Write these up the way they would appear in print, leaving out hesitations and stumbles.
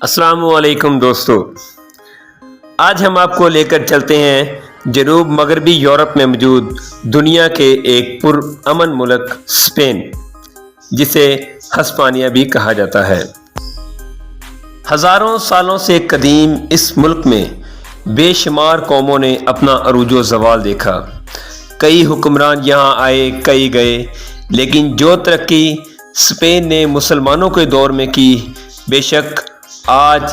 السلام علیکم دوستو، آج ہم آپ کو لے کر چلتے ہیں جنوب مغربی یورپ میں موجود دنیا کے ایک پرامن ملک اسپین، جسے ہسپانیہ بھی کہا جاتا ہے۔ ہزاروں سالوں سے قدیم اس ملک میں بے شمار قوموں نے اپنا عروج و زوال دیکھا۔ کئی حکمران یہاں آئے، کئی گئے، لیکن جو ترقی اسپین نے مسلمانوں کے دور میں کی، بے شک آج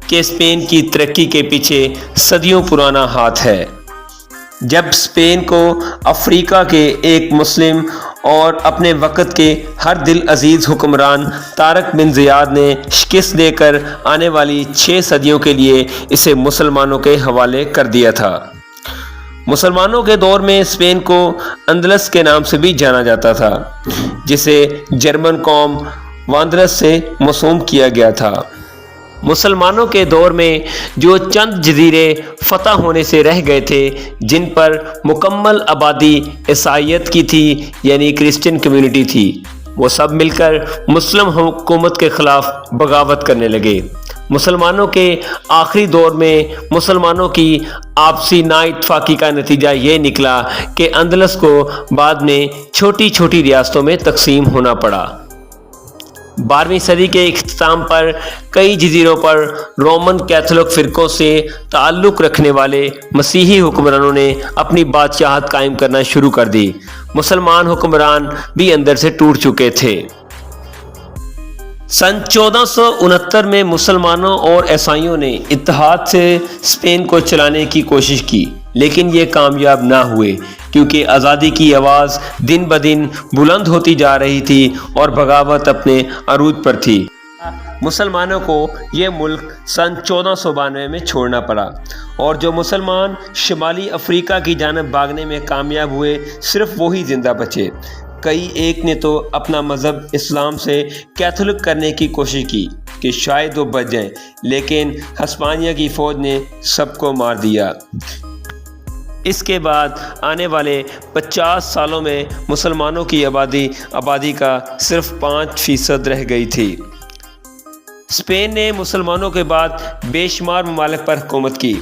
کے اسپین کی ترقی کے پیچھے صدیوں پرانا ہاتھ ہے۔ جب اسپین کو افریقہ کے ایک مسلم اور اپنے وقت کے ہر دل عزیز حکمران طارق بن زیاد نے شکست دے کر آنے والی 6 صدیوں کے لیے اسے مسلمانوں کے حوالے کر دیا تھا۔ مسلمانوں کے دور میں اسپین کو اندلس کے نام سے بھی جانا جاتا تھا، جسے جرمن قوم واندرس سے موسوم کیا گیا تھا۔ مسلمانوں کے دور میں جو چند جزیرے فتح ہونے سے رہ گئے تھے، جن پر مکمل آبادی عیسائیت کی تھی، یعنی کرسچن کمیونٹی تھی، وہ سب مل کر مسلم حکومت کے خلاف بغاوت کرنے لگے۔ مسلمانوں کے آخری دور میں مسلمانوں کی آپسی نا اتفاقی کا نتیجہ یہ نکلا کہ اندلس کو بعد میں چھوٹی چھوٹی ریاستوں میں تقسیم ہونا پڑا۔ 12ویں صدی کے اختتام پر کئی جزیروں پر رومن کیتھولک فرقوں سے تعلق رکھنے والے مسیحی حکمرانوں نے اپنی بادشاہت قائم کرنا شروع کر دی۔ مسلمان حکمران بھی اندر سے ٹوٹ چکے تھے۔ سن 1469 میں مسلمانوں اور عیسائیوں نے اتحاد سے اسپین کو چلانے کی کوشش کی، لیکن یہ کامیاب نہ ہوئے، کیونکہ آزادی کی آواز دن بدن بلند ہوتی جا رہی تھی اور بغاوت اپنے عروج پر تھی۔ مسلمانوں کو یہ ملک سن 1492 میں چھوڑنا پڑا، اور جو مسلمان شمالی افریقہ کی جانب بھاگنے میں کامیاب ہوئے، صرف وہی زندہ بچے۔ کئی ایک نے تو اپنا مذہب اسلام سے کیتھولک کرنے کی کوشش کی کہ شاید وہ بچ جائیں، لیکن ہسپانیہ کی فوج نے سب کو مار دیا۔ اس کے بعد آنے والے 50 سالوں میں مسلمانوں کی آبادی کا صرف 5% رہ گئی تھی۔ اسپین نے مسلمانوں کے بعد بے شمار ممالک پر حکومت کی۔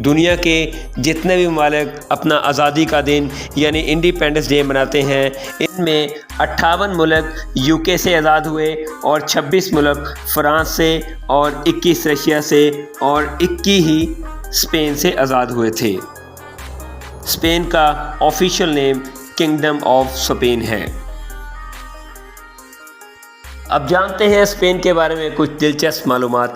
دنیا کے جتنے بھی ممالک اپنا آزادی کا دن یعنی انڈیپینڈنس ڈے مناتے ہیں، ان میں 58 ملک UK سے آزاد ہوئے، اور 26 ملک فرانس سے، اور 21 رشیا سے، اور 21 ہی اسپین سے آزاد ہوئے تھے۔ اسپین کا official name kingdom of Spain ہے۔ اب جانتے ہیں اسپین کے بارے میں کچھ دلچسپ معلومات۔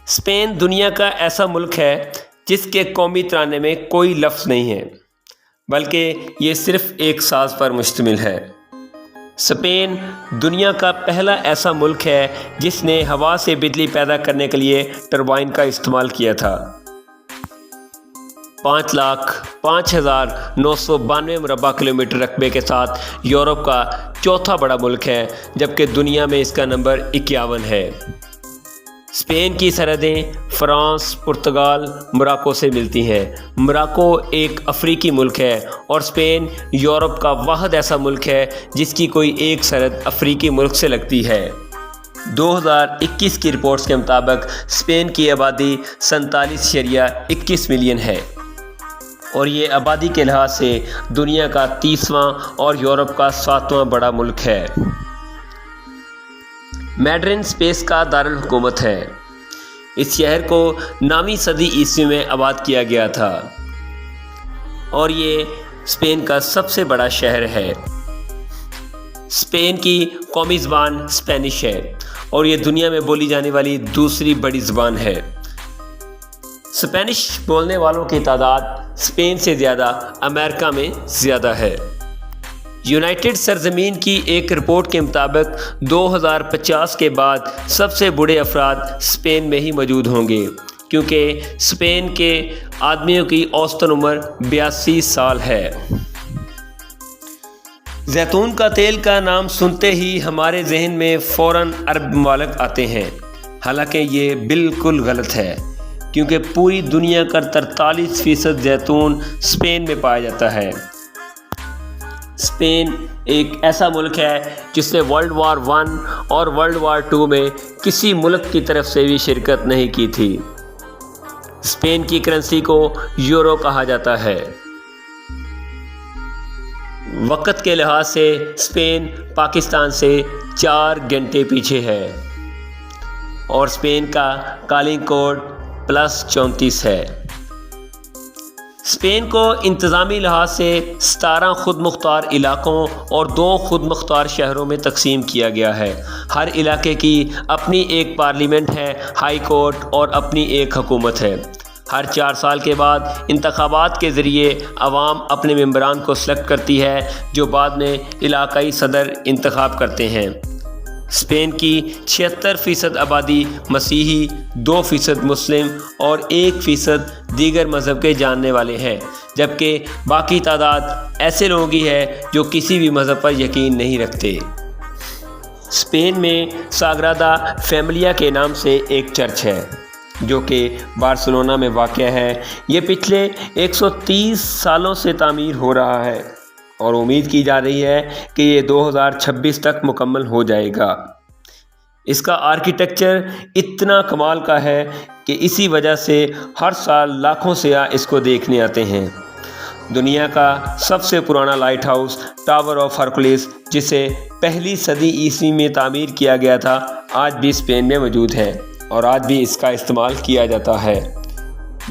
اسپین دنیا کا ایسا ملک ہے جس کے قومی ترانے میں کوئی لفظ نہیں ہے، بلکہ یہ صرف ایک ساز پر مشتمل ہے۔ اسپین دنیا کا پہلا ایسا ملک ہے جس نے ہوا سے بجلی پیدا کرنے کے لیے ٹربائن کا استعمال کیا تھا۔ 5,05,992 مربع کلومیٹر رقبے کے ساتھ یورپ کا چوتھا بڑا ملک ہے، جبکہ دنیا میں اس کا نمبر 51 ہے۔ اسپین کی سرحدیں فرانس، پرتگال، موراکو سے ملتی ہیں۔ موراکو ایک افریقی ملک ہے، اور اسپین یورپ کا واحد ایسا ملک ہے جس کی کوئی ایک سرحد افریقی ملک سے لگتی ہے۔ 2021 کی رپورٹس کے مطابق اسپین کی آبادی 47.21 ملین ہے، اور یہ آبادی کے لحاظ سے دنیا کا 30واں اور یورپ کا 7واں بڑا ملک ہے۔ میڈرن اسپین کا دارالحکومت ہے۔ اس شہر کو 9ویں صدی عیسوی میں آباد کیا گیا تھا، اور یہ اسپین کا سب سے بڑا شہر ہے۔ اسپین کی قومی زبان اسپینش ہے، اور یہ دنیا میں بولی جانے والی دوسری بڑی زبان ہے۔ اسپینش بولنے والوں کی تعداد اسپین سے زیادہ امریکہ میں زیادہ ہے۔ یونائٹڈ سرزمین کی ایک رپورٹ کے مطابق 2050 کے بعد سب سے بوڑھے افراد اسپین میں ہی موجود ہوں گے، کیونکہ اسپین کے آدمیوں کی اوسطاً عمر 82 سال ہے۔ زیتون کا تیل کا نام سنتے ہی ہمارے ذہن میں فوراً عرب ممالک آتے ہیں، حالانکہ یہ بالکل غلط ہے، کیونکہ پوری دنیا کا 43% زیتون اسپین میں پایا جاتا ہے۔ اسپین ایک ایسا ملک ہے جس نے ورلڈ وار 1 اور ورلڈ وار 2 میں کسی ملک کی طرف سے بھی شرکت نہیں کی تھی۔ اسپین کی کرنسی کو یورو کہا جاتا ہے۔ وقت کے لحاظ سے اسپین پاکستان سے 4 گھنٹے پیچھے ہے اور اسپین کا کالنگ کوڈ +34 ہے۔ اسپین کو انتظامی لحاظ سے 17 خود مختار علاقوں اور 2 خود مختار شہروں میں تقسیم کیا گیا ہے۔ ہر علاقے کی اپنی ایک پارلیمنٹ ہے، ہائی کورٹ اور اپنی ایک حکومت ہے۔ ہر 4 سال کے بعد انتخابات کے ذریعے عوام اپنے ممبران کو سلیکٹ کرتی ہے جو بعد میں علاقائی صدر انتخاب کرتے ہیں۔ اسپین کی 76% آبادی مسیحی، 2% مسلم اور 1% دیگر مذہب کے جاننے والے ہیں، جبکہ باقی تعداد ایسے لوگوں کی ہے جو کسی بھی مذہب پر یقین نہیں رکھتے۔ اسپین میں ساگرادا فیملیا کے نام سے ایک چرچ ہے جو کہ بارسلونا میں واقع ہے۔ یہ پچھلے 130 سالوں سے تعمیر ہو رہا ہے اور امید کی جا رہی ہے کہ یہ 2026 تک مکمل ہو جائے گا۔ اس کا آرکیٹیکچر اتنا کمال کا ہے کہ اسی وجہ سے ہر سال لاکھوں سیاح اس کو دیکھنے آتے ہیں۔ دنیا کا سب سے پرانا light house tower of Hercules, جسے 1 صدی عیسوی میں تعمیر کیا گیا تھا، آج بھی اسپین میں موجود ہے اور آج بھی اس کا استعمال کیا جاتا ہے۔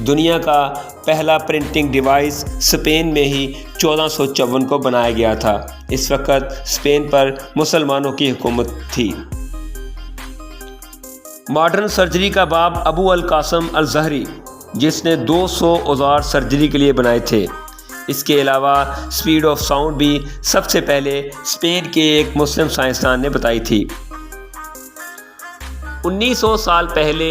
دنیا کا پہلا پرنٹنگ ڈیوائس اسپین میں ہی 1454 کو بنایا گیا تھا۔ اس وقت اسپین پر مسلمانوں کی حکومت تھی۔ ماڈرن سرجری کا باب ابو القاسم الزہری، جس نے 200 اوزار سرجری کے لیے بنائے تھے۔ اس کے علاوہ سپیڈ آف ساؤنڈ بھی سب سے پہلے اسپین کے ایک مسلم سائنسدان نے بتائی تھی۔ 1900 سال پہلے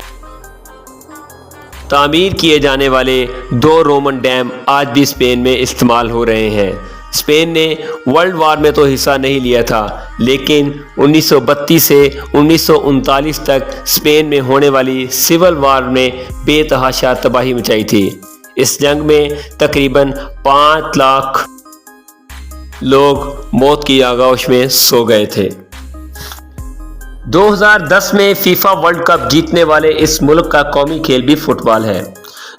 تعمیر کیے جانے والے 2 رومن ڈیم آج بھی اسپین میں استعمال ہو رہے ہیں۔ اسپین نے ورلڈ وار میں تو حصہ نہیں لیا تھا، لیکن 1932 سے 1939 تک اسپین میں ہونے والی سول وار نے بے تحاشا تباہی مچائی تھی۔ اس جنگ میں تقریباً 5 لاکھ لوگ موت کی آغوش میں سو گئے تھے۔ 2010 میں فیفا ورلڈ کپ جیتنے والے اس ملک کا قومی کھیل بھی فٹ بال ہے،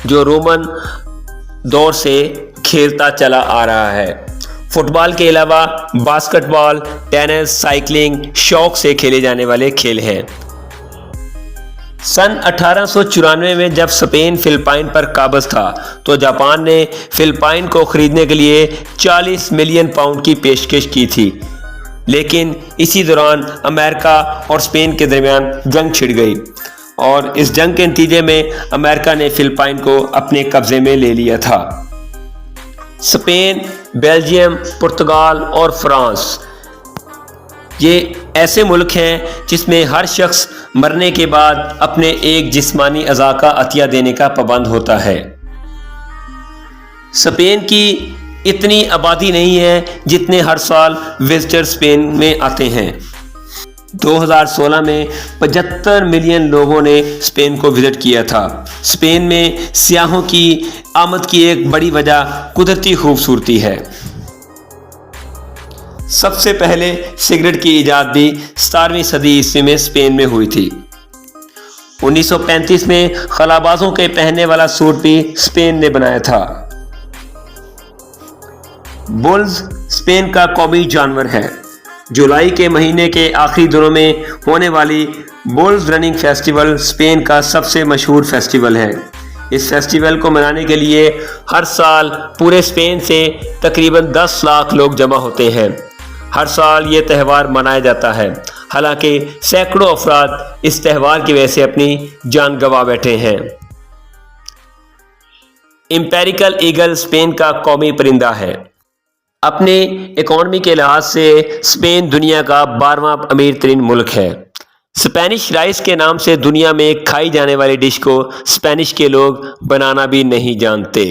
جو رومن دور سے کھیلتا چلا آ رہا ہے۔ فٹ بال کے علاوہ باسکٹ بال، ٹینس، سائیکلنگ شوق سے کھیلے جانے والے کھیل ہیں۔ سن 1894 میں جب اسپین فلپائن پر قابض تھا تو جاپان نے فلپائن کو خریدنے کے لیے 40 ملین پاؤنڈ کی پیشکش کی تھی، لیکن اسی دوران امریکہ اور اسپین کے درمیان جنگ چھڑ گئی اور اس جنگ کے نتیجے میں امریکہ نے فلپائن کو اپنے قبضے میں لے لیا تھا۔ اسپین، بیلجیم، پرتگال اور فرانس یہ ایسے ملک ہیں جس میں ہر شخص مرنے کے بعد اپنے ایک جسمانی اعضاء کا عطیہ دینے کا پابند ہوتا ہے۔ اسپین کی اتنی آبادی نہیں ہے جتنے ہر سال وزٹر اسپین میں آتے ہیں۔ 2016 میں 75 ملین لوگوں نے اسپین کو وزٹ کیا تھا۔ اسپین میں سیاحوں کی آمد کی ایک بڑی وجہ قدرتی خوبصورتی ہے۔ سب سے پہلے سگریٹ کی ایجاد بھی 17ویں صدی عیسوی میں اسپین میں ہوئی تھی۔ 1935 میں خلابازوں کے پہننے والا سوٹ بھی اسپین نے بنایا تھا۔ بلز اسپین کا قومی جانور ہے۔ جولائی کے مہینے کے آخری دنوں میں ہونے والی بلز رننگ فیسٹیول اسپین کا سب سے مشہور فیسٹیول ہے۔ اس فیسٹیول کو منانے کے لیے ہر سال پورے اسپین سے تقریباً 10 لاکھ لوگ جمع ہوتے ہیں۔ ہر سال یہ تہوار منایا جاتا ہے، حالانکہ سینکڑوں افراد اس تہوار کی وجہ سے اپنی جان گنوا بیٹھے ہیں۔ امپیریکل ایگل اسپین کا قومی پرندہ ہے۔ اپنے اکانومی کے لحاظ سے اسپین دنیا کا 12واں امیر ترین ملک ہے۔ اسپینش رائس کے نام سے دنیا میں کھائی جانے والی ڈش کو اسپینش کے لوگ بنانا بھی نہیں جانتے۔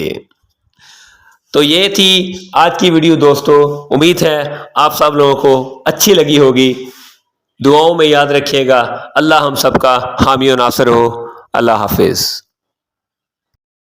تو یہ تھی آج کی ویڈیو دوستو، امید ہے آپ سب لوگوں کو اچھی لگی ہوگی۔ دعاؤں میں یاد رکھیے گا۔ اللہ ہم سب کا حامی و ناصر ہو۔ اللہ حافظ۔